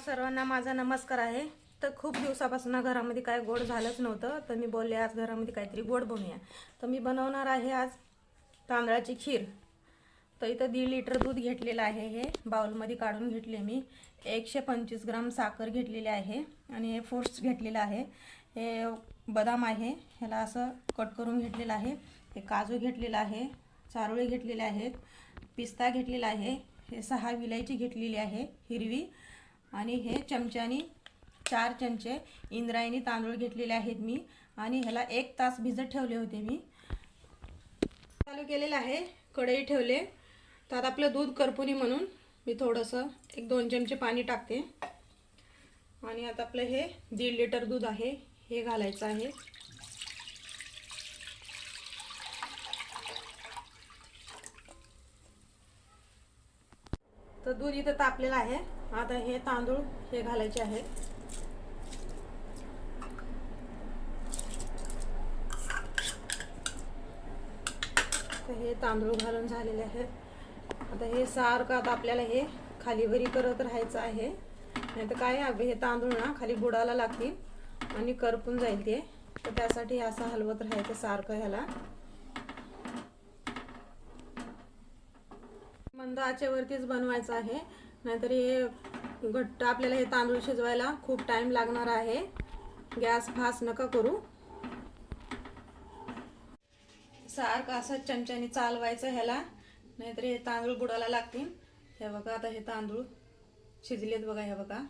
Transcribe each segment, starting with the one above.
सर्वांना माझा नमस्कार आहे। तर खूप दिवसापासून घरामध्ये काय गोड झालंच नव्हतं, तर मी बोलले आज घरामध्ये काहीतरी गोड बनवूया। तर मी बनवणार आहे आज तांदळाची खीर। तर इथं 1.5 लिटर दूध घेतलेलं आहे, हे बाउलमध्ये काढून घेतले मी। 125 ग्राम साखर घेतलेली आहे आणि हे फ्रूट्स घेतलेलं आहे। हे बदाम आहे, ह्याला असं कट करून घेतलेलं आहे। हे काजू घेतलेलं आहे, चारोळे घेतलेले आहेत, पिस्ता घेतलेला आहे, हे 6 विलायची घेतलेली आहे हिरवी, आणि हे चमच्यानी 4 चमचे इंद्रायणी तांदूळ घेतलेले आहेत मी, आणि ह्याला 1 तास भिजत ठेवले होते मी। चालू केलेलं आहे, कढई ठेवले। तर आता आपलं दूध करपुनी म्हणून मी थोडंसं 1-2 चमचे पाणी टाकते, आणि आता आपलं हे 1.5 लिटर दूध आहे हे घालायचं आहे। तर दूध इथं तापलेलं आहे, आता हे तांदूळ हे घालायचे आहेत। तर हे तांदूळ घालून झालेले आहेत। आता हे सारखं आता आपल्याला हे खाली वरी करत राहायचं आहे, नाहीतर काय हे तांदूळ ना खाली बुडाला लागतील आणि करपून जाईल ते। तर त्यासाठी असं हलवत राहायचं सारखं ह्याला। मंद आचेवरतीच बनवायचं आहे, नाहीतर हे घट्ट आपल्याला हे तांदूळ शिजवायला खूप टाइम लागणार आहे। गॅस फास्ट नका करू, सारखं असं चमच्याने चालवायचं ह्याला, नाहीतर हे तांदूळ बुडाला लागतील। हे बघा आता हे तांदूळ शिजलेत बघा, हे बघा।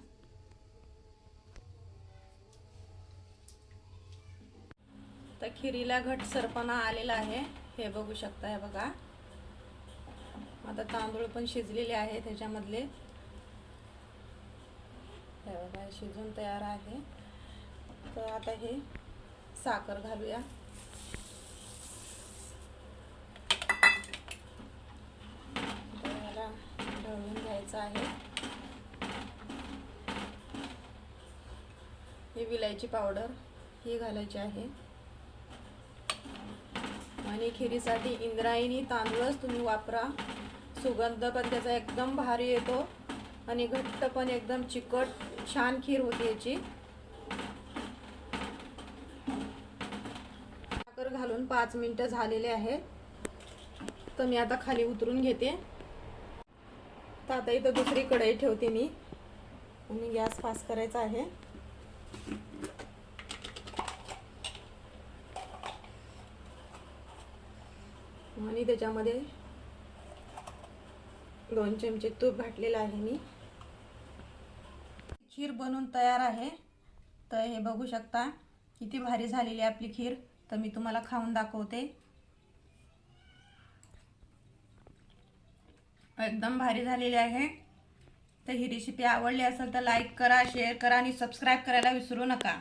तर खिरीला घट सरपणा आलेला आहे, हे बघू शकता, हे बघा। आता तांदूळ पण शिजलेले आहे त्याच्यामधले, हे बघा शिजून तयार आहे। तर आता हे साखर घालूया। त्याला ढवळून घ्यायचं आहे। ही विलायची पावडर ही घालायची आहे, आणि खिरीसाठी इंद्रायणी तांदूळच तुम्ही वापरा। सुगंध पण त्याचा एकदम भारी येतो, आणि घट्ट पण एकदम चिकट छान खीर होते याची। साखर घालून 5 मिनिटं झालेले आहेत, तर मी आता खाली उतरून घेते। तर आता इथं दुसरी कढई ठेवते मी, आणि गॅस फास्ट करायचा आहे। आणि त्याच्यामध्ये 2 चमचे तूप घातलेलं आहे मी। खीर बनवून तयार आहे। तर हे बघू शकता किती भारी झालेली आहे आपली खीर। तर मी तुम्हाला खाऊन दाखवते, एकदम भारी झालेली आहे। तर ही रेसिपी आवडली असेल तर लाईक करा, शेअर करा आणि सबस्क्राईब करायला विसरू नका।